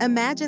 Imagine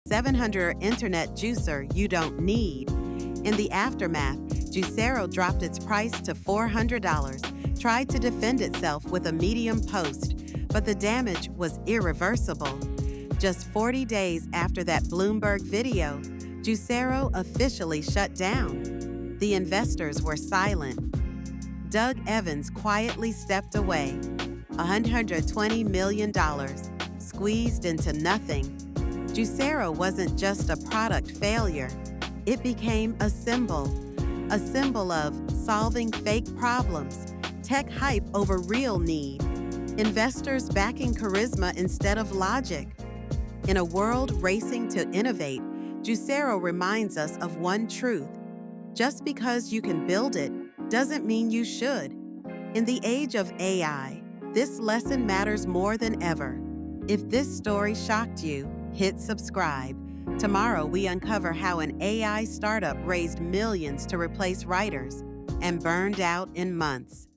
$700 internet juicer you don't need. In the aftermath, Juicero dropped its price to $400, tried to defend itself with a medium post, but the damage was irreversible. Just 40 days after that Bloomberg video, Juicero officially shut down. The investors were silent. Doug Evans quietly stepped away. $120 million squeezed into nothing. Juicero wasn't just a product failure. It became a symbol of solving fake problems, tech hype over real need, investors backing charisma instead of logic. In a world racing to innovate, Juicero reminds us of one truth. Just because you can build it doesn't mean you should. In the age of AI, this lesson matters more than ever. If this story shocked you, hit subscribe. Tomorrow, we uncover how an AI startup raised millions to replace writers and burned out in months.